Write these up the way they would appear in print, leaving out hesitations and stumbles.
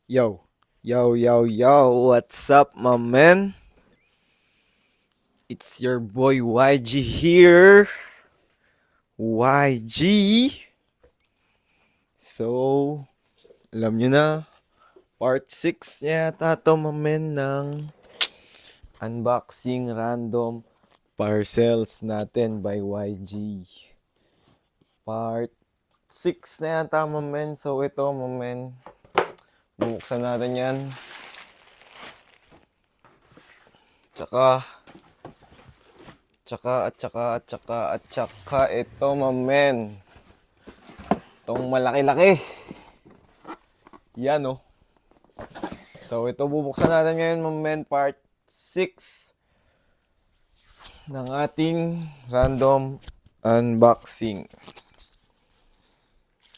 Yo, yo, what's up, my man? It's your boy YG here. YG. So, alam nyo na, part 6 yata to, my man, ng unboxing random parcels natin by YG. Part 6 na yata, my man. So, ito, my man, bubuksan natin yan. Tsaka ito, my man. Itong malaki-laki. Yan, oh. So, ito bubuksan natin ngayon, my man, part 6 ng ating random unboxing.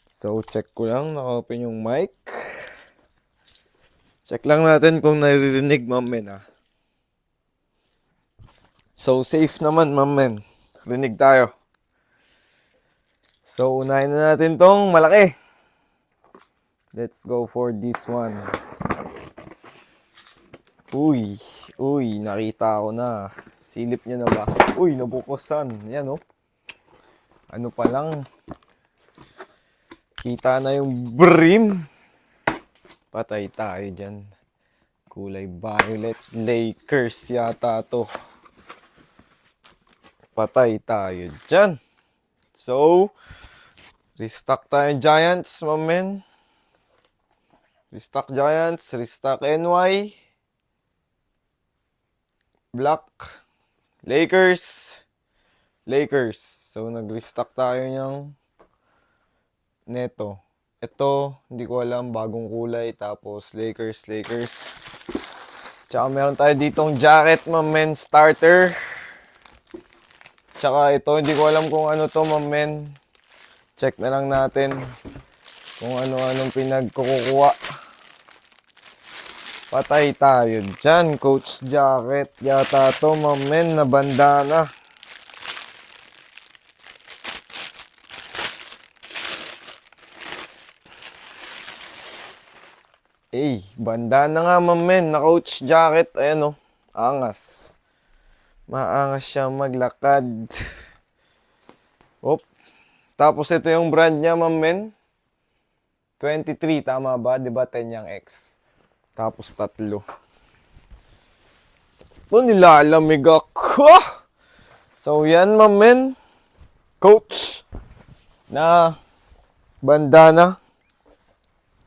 So, check ko lang, naka-open yung mic. Check lang natin kung naririnig, my man, ah. So, safe naman, my man. Rinig tayo. So, unahin na natin tong malaki. Let's go for this one. Uy, nakita ko na. Silip nyo na ba? Uy, nabukusan. Yan, oh. Ano pa lang. Kita na yung brim. Patay tayo dyan. Kulay violet. Lakers yata to. Patay tayo dyan. So, restock tayo Giants, my man. Restock Giants, restock NY. Black. Lakers. So, nag-restock tayo ng neto. Ito, hindi ko alam, bagong kulay. Tapos, Lakers. Tsaka meron tayo ditong jacket, my man, starter. Tsaka ito, hindi ko alam kung ano to, my man. Check na lang natin kung ano-anong pinagkukuha. Patay tayo dyan. Coach jacket yata to, my man, na bandana. Bandana nga, my man, na coach jacket. Ayan, oh. Angas. Maangas siya maglakad. Op. Tapos ito yung brand niya, my man. 23, tama ba? Diba 10 yung X? Tapos 3. Ito nilalamig ako. So yan, my man. Coach na bandana.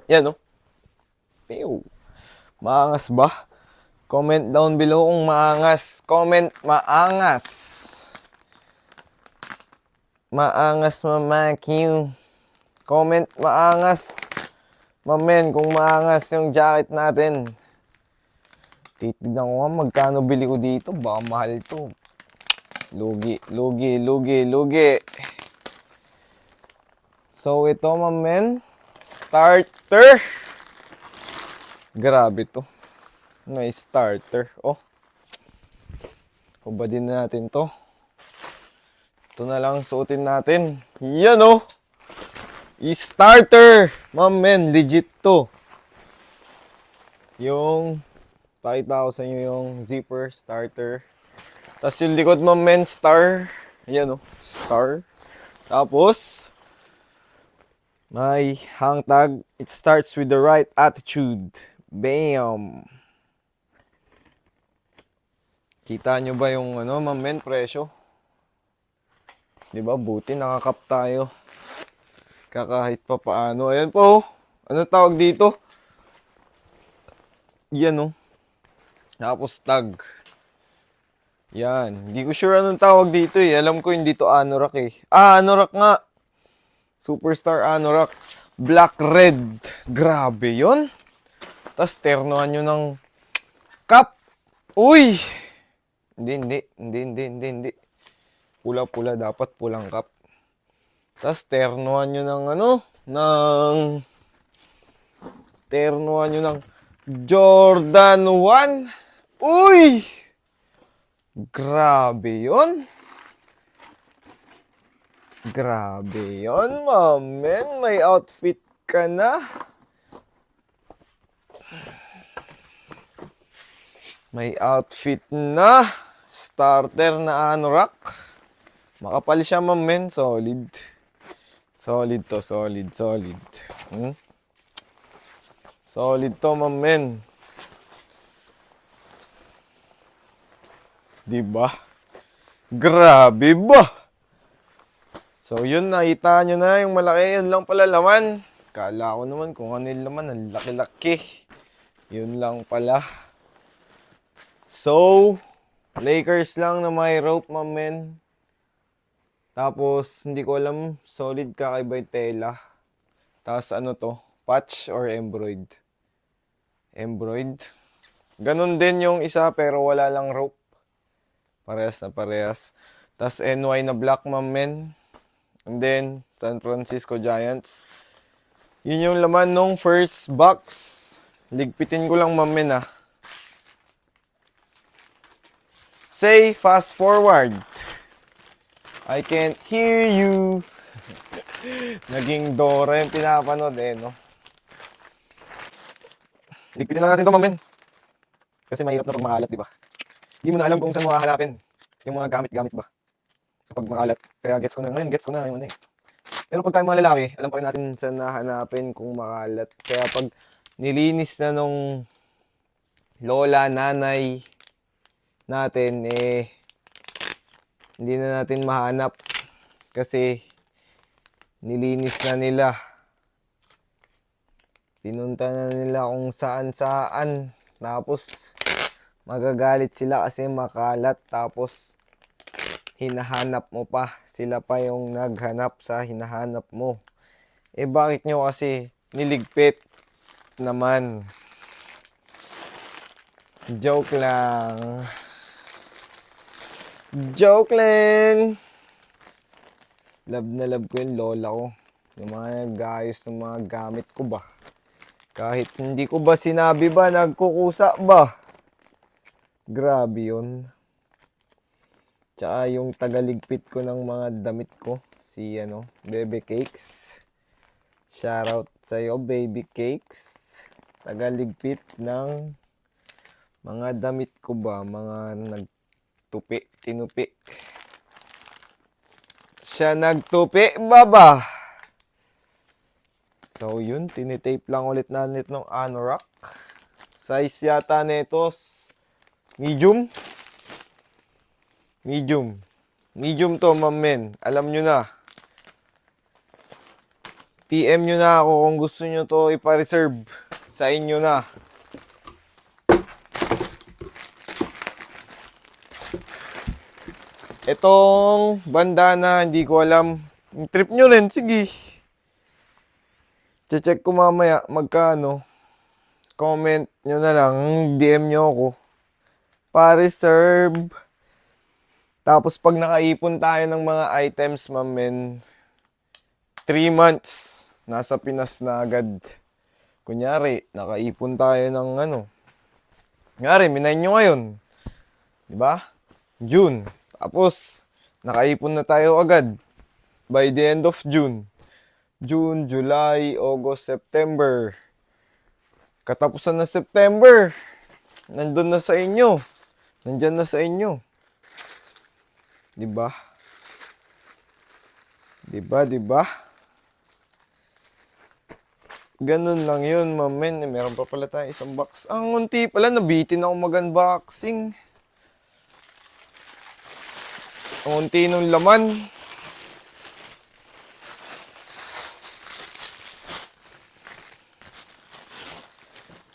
Yan, oh. Pew. Maangas ba? Comment down below kung maangas. Comment maangas. Maangas, Mama Q. Comment maangas. Mamen, kung maangas yung jacket natin. Titignan ko nga magkano bili ko dito. Baka mahal to. Lugi. So ito, mamen. Starter. Grabe to. May starter. Oh. Hubadin na natin to. Ito na lang suotin natin. Yan, oh. Starter. Mamen, legit to. Yung pakita ko sa inyo yung zipper starter. Tapos yung likod, mamen, star. Ayan, oh. Star. Tapos may hang tag. It starts with the right attitude. Bam! Kita nyo ba yung mamen, presyo? Diba, buti nakakap tayo. Kahit pa paano. Ayan po. Ano tawag dito? Yan, oh. Tapos tag. Yan. Hindi ko sure anong tawag dito eh. Alam ko hindi to anorak eh. Anorak nga. Superstar anorak. Black red. Grabe yon. Tapos ternohan nyo ng cup. Uy! Hindi. Pula-pula. Dapat pulang cup. Tapos ternohan nyo ng ternohan nyo ng Jordan 1. Uy! Grabe yon. Mamen. May outfit ka na. May outfit na. Starter na anorak. Makapal siya, ma'am, men. Solid. Solid to, solid, solid. Solid to, ma'am, men. Diba? Grabe ba? So, yun, nakita nyo na yung malaki. Yun lang pala laman. Kala ko naman kung ano yung laman. Ang laki-laki. Yun lang pala. So, Lakers lang na may rope, ma'am, men. Tapos, hindi ko alam, solid kakaiba yung tela. Tapos, ano to? Patch or embroid? Embroid. Ganun din yung isa, pero wala lang rope. Parehas na parehas. Tapos, NY na black, ma'am, men. And then, San Francisco Giants. Yun yung laman nung first box. Ligpitin ko lang, ma'am, men, ah. Say fast forward. I can't hear you. Naging Dora yung pinapanood no. Ligpitin lang natin ito, mamen. Kasi mahirap na pag makalat, di ba? Hindi mo na alam kung saan mo hahanapin yung mga gamit-gamit ba kapag makalat. Kaya gets ko na ngayon, gets ko na yung ano eh. Pero pag tayo mga lalaki, alam pa rin natin saan nahanapin kung makalat. Kaya pag nilinis na nung lola, nanay natin, hindi na natin mahanap kasi nilinis na nila. Pinunta na nila kung saan-saan. Tapos magagalit sila kasi makalat. Tapos hinahanap mo pa. Sila pa yung naghanap sa hinahanap mo. Bakit nyo kasi niligpit naman? Joke lang. Joke lang. Love na love ko yung lola ko. Yung mga nag-ayos ng mga gamit ko ba. Kahit hindi ko ba sinabi ba, nagkukusa ba. Grabe yun. Tsaka yung tagaligpit ko ng mga damit ko. Si Baby Cakes. Shoutout sa'yo, Baby Cakes. Tagaligpit ng mga damit ko ba. Mga nagtupi, tinupi. Siya nagtupi, baba. So yun, tinitape lang ulit natin ng anorak. Size yata nito medium. Medium. Medium to, ma'am, men. Alam nyo na. PM nyo na ako kung gusto nyo to ipa-reserve. Sa inyo na. Itong bandana, hindi ko alam. Trip nyo rin, sige. Check ko mamaya magkano. Comment nyo na lang, DM nyo ako. Pa-reserve. Tapos pag nakaipon tayo ng mga items, ma'am, men, 3 months, nasa Pinas na agad. Kunyari, nakaipon tayo ng Kunyari, minayin nyo ngayon. Diba? June. Tapos, nakaipon na tayo agad. By the end of June. June, July, August, September. Katapusan na September. Nandun na sa inyo. Nandyan na sa inyo. Diba? Diba? Ganun lang yun, mamen. Meron pa pala tayo isang box. Ang unti pala, nabitin ako mag-unboxing. Ang unti nung laman.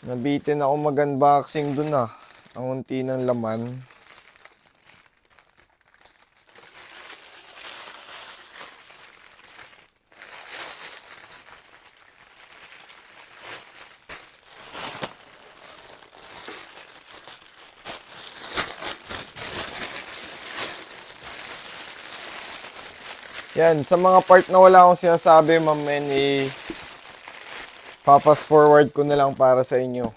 Nabitin ako mag-unboxing dun Ang unti ng laman. Yan, sa mga part na wala akong sinasabi, ma'am, men, papas forward ko na lang para sa inyo.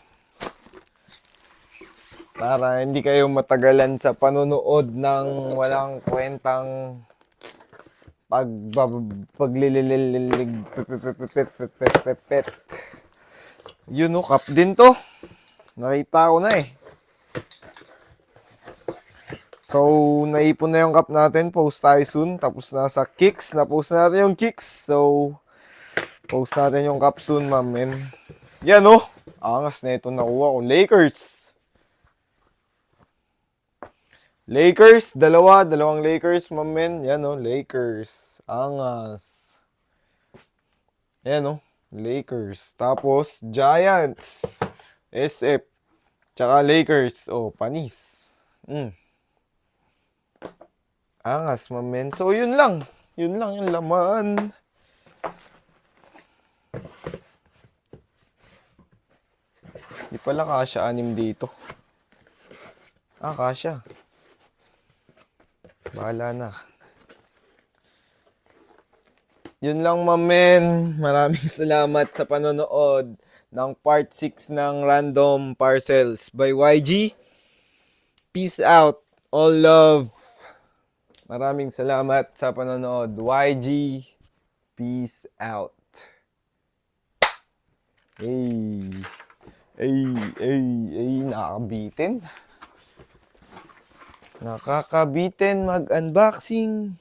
Para hindi kayo matagalan sa panunood ng walang kwentang paglililig. Yun o, cup din to. Nakita ko na eh. So, naipon na yung cup natin. Post tayo soon. Tapos nasa kicks. Na-post na natin yung kicks. So, post natin yung cup soon, ma'am. And yan o. Angas na ito nakuha ko. Lakers. Lakers. Dalawang Lakers, ma'am. Yan o. Lakers. Angas. Yan o. Lakers. Tapos, Giants. SF. Tsaka Lakers. Oh, panis. Angas, mamen. So, yun lang. Yun lang yung laman. Di pala kasya 6 dito. Kasya. Bahala na. Yun lang, mamen. Maraming salamat sa panonood ng part 6 ng Random Parcels by YG. Peace out. All love. Maraming salamat sa panonood. YG. Peace out. Nakakabitin. Nakakabitin mag-unboxing.